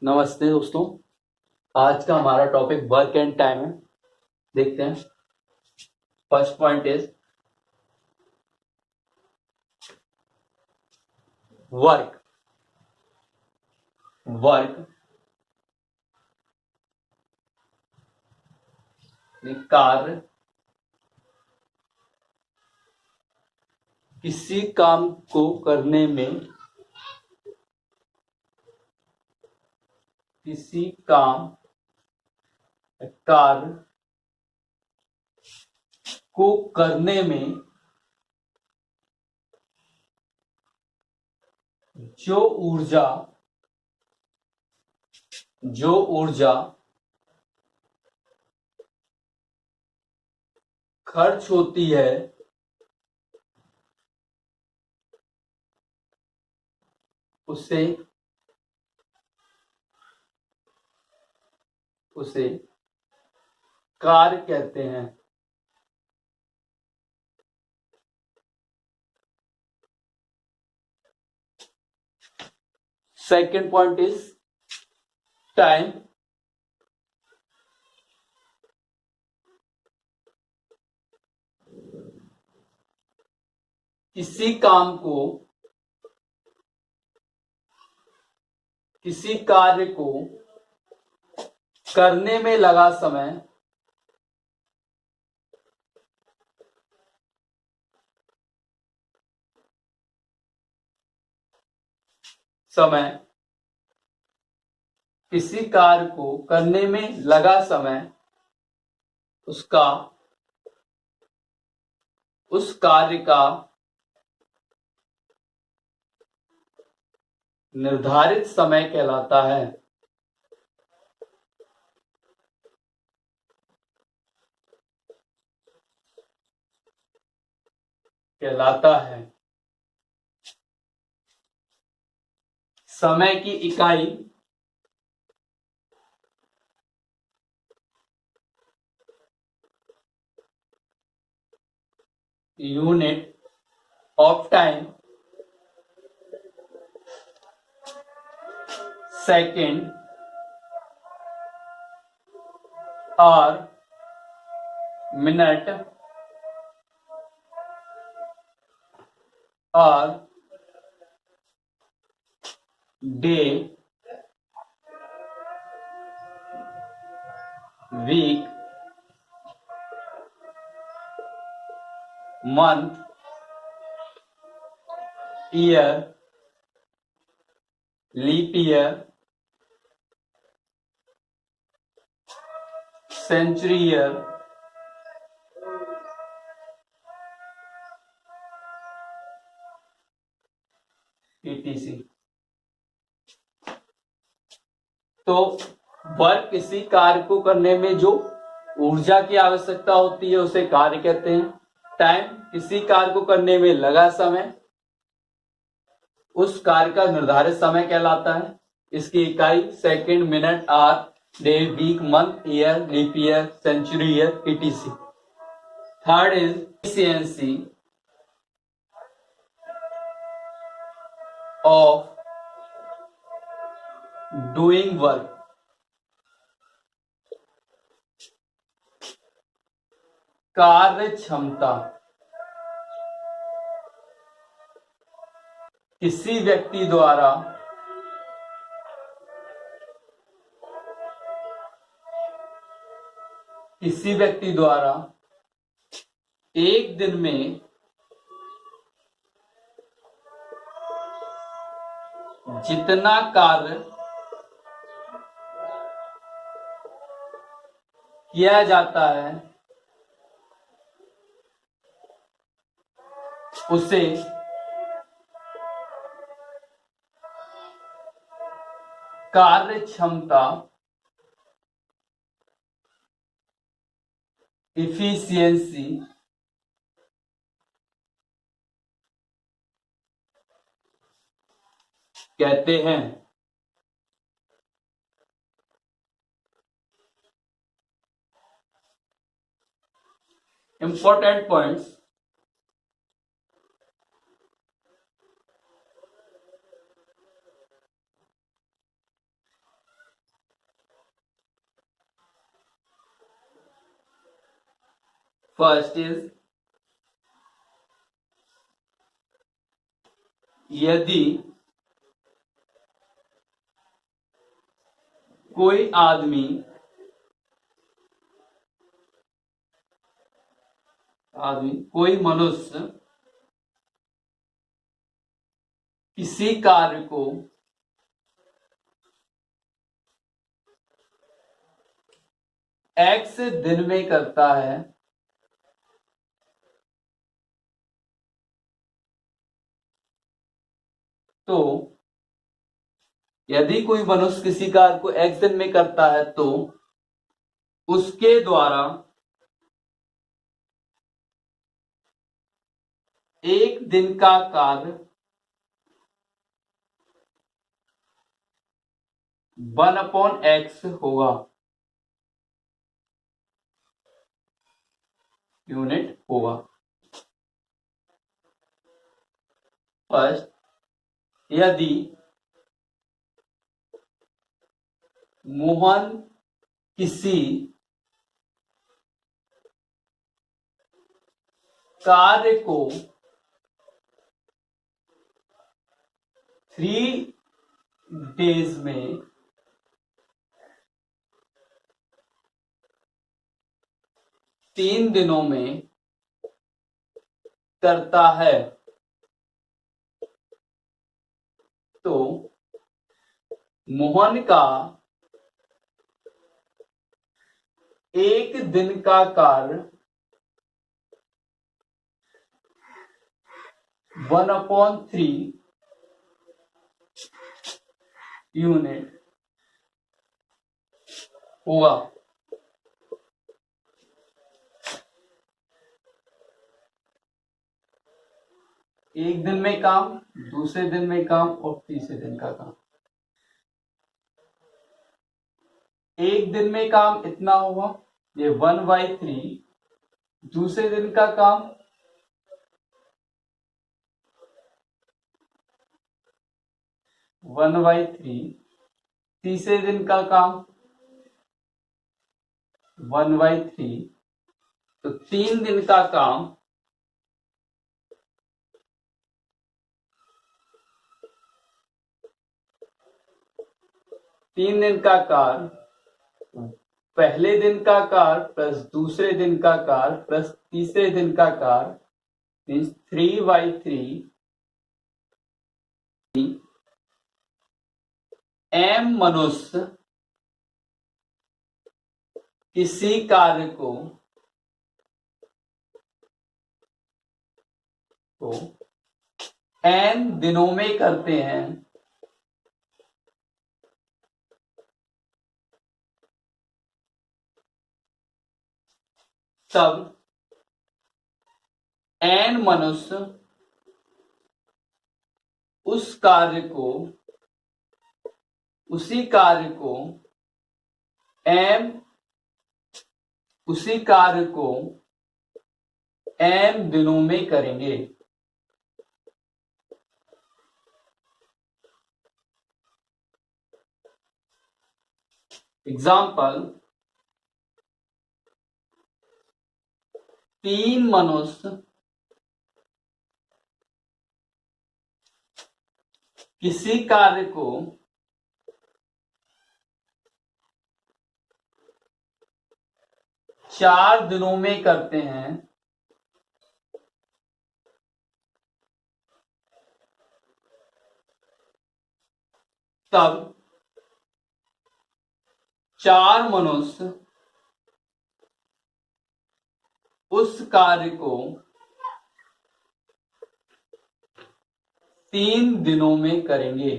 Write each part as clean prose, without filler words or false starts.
नमस्ते दोस्तों। आज का हमारा टॉपिक वर्क एंड टाइम है। देखते हैं। First point is work. Work कार्य, किसी काम को करने में, किसी काम कार्य को करने में जो ऊर्जा खर्च होती है उसे कार्य कहते हैं। Second point is time. किसी काम को, किसी कार्य को करने में लगा समय किसी कार्य को करने में लगा समय उस कार्य का निर्धारित समय कहलाता है। समय की इकाई unit of time, second, hour, minute और day, week, month, year, leap year, century year, etc। तो वर्क किसी कार्य को करने में जो ऊर्जा की आवश्यकता होती है उसे कार्य कहते हैं। टाइम किसी कार्य को करने में लगा समय, उस कार्य का निर्धारित समय कहलाता है। इसकी इकाई second, minute, hour, day, week, month, year, leap year, century year, etc। Third is efficiency of doing work. कार्य क्षमता किसी व्यक्ति द्वारा एक दिन में जितना कार्य किया जाता है उसे कार्य क्षमता, इफिशियंसी कहते हैं। इंपॉर्टेंट पॉइंट्स, फर्स्ट इज यदि कोई आदमी कोई मनुष्य किसी कार्य को एक्स दिन में करता है तो यदि कोई मनुष्य किसी कार्य को एक्स दिन में करता है तो उसके द्वारा एक दिन का कार्य 1/x होगा, यूनिट होगा। फर्स्ट, यदि मोहन किसी कार्य को 3 डेज में 3 दिनों में करता है तो मोहन का एक दिन का कार्य 1/3 यूनिट होगा। एक दिन में काम, दूसरे दिन में काम और तीसरे दिन का काम। एक दिन में काम इतना होगा, ये 1/3। दूसरे दिन का काम 1/3। तीसरे दिन का काम 1/3। तो 3 दिन का काम 3 दिन का कार्य पहले दिन का कार्य प्लस दूसरे दिन का कार्य प्लस तीसरे दिन का कार्य मीन्स 3/3 m मनुष्य किसी कार्य को n दिनों में करते हैं तब n मनुष्य उसी कार्य को m दिनों में करेंगे। एग्जाम्पल, 3 मनुष्य किसी कार्य को 4 दिनों में करते हैं तब 4 मनुष्य उस कार्य को 3 दिनों में करेंगे।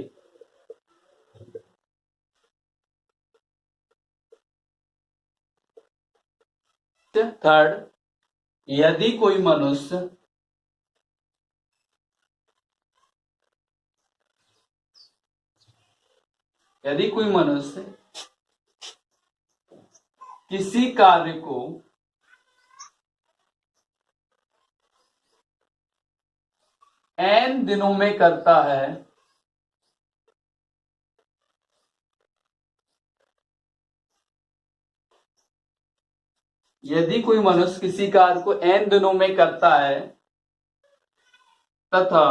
थर्ड, यदि कोई मनुष्य किसी कार्य को n दिनों में करता है यदि कोई मनुष्य किसी कार्य को n दिनों में करता है तथा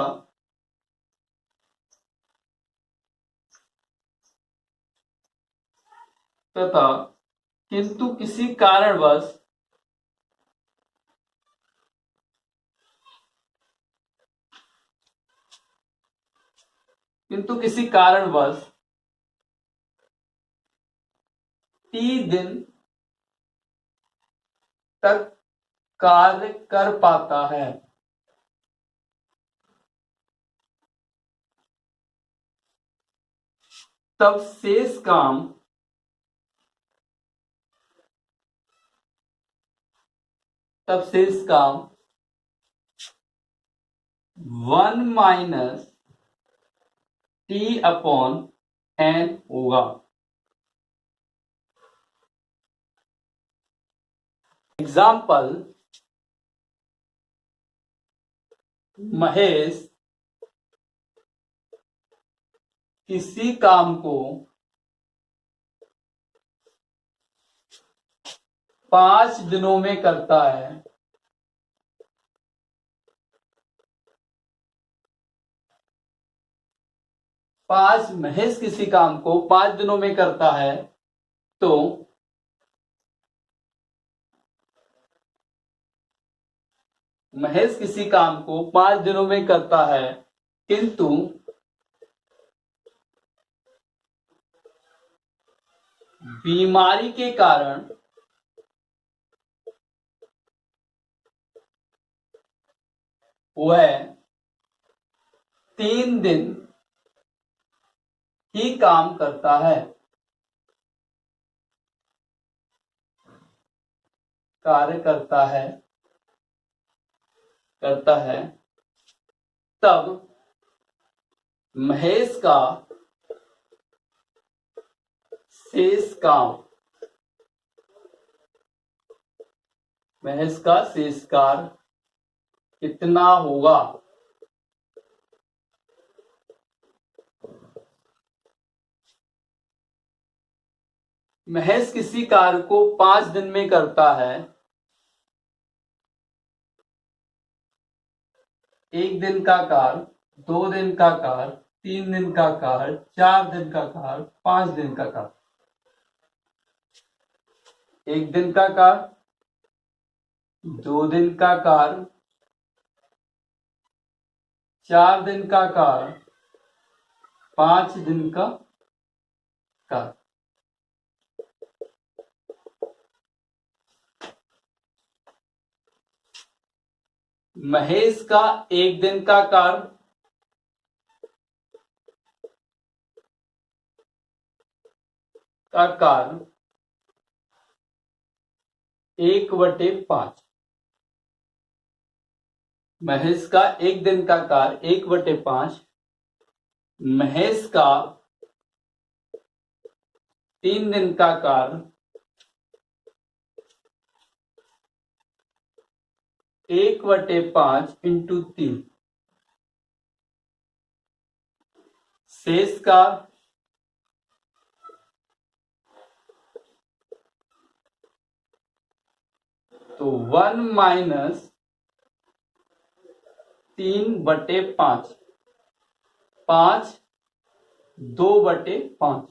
किंतु किसी कारणवश t दिन तक कार्य कर पाता है, तब शेष काम 1 माइनस t अपॉन n होगा। एग्जाम्पल, महेश किसी काम को 5 दिनों में करता है। महेश किसी काम को 5 दिनों में करता है, तो महेश किसी काम को 5 दिनों में करता है, किंतु बीमारी के कारण वह 3 दिन ही काम करता है, कार्य करता है, तब महेश का शेष कार्य कितना होगा। महेश किसी कार्य को 5 दिन में करता है, 1 दिन का कार्य, 2 दिन का कार्य, 3 दिन का कार्य, 4 दिन का कार्य, 5 दिन का कार्य। 1 दिन का कार्य, 2 दिन का कार्य, 4 दिन का कार्य, 5 दिन का कार्य। महेश का 1 दिन का कार्य का कार्य 1/5। महेश का 1 दिन का कार्य 1/5। महेश का 3 दिन का कार्य 1/5 इंटू 3। शेष का तो 1 माइनस 3/5, 5 2/5।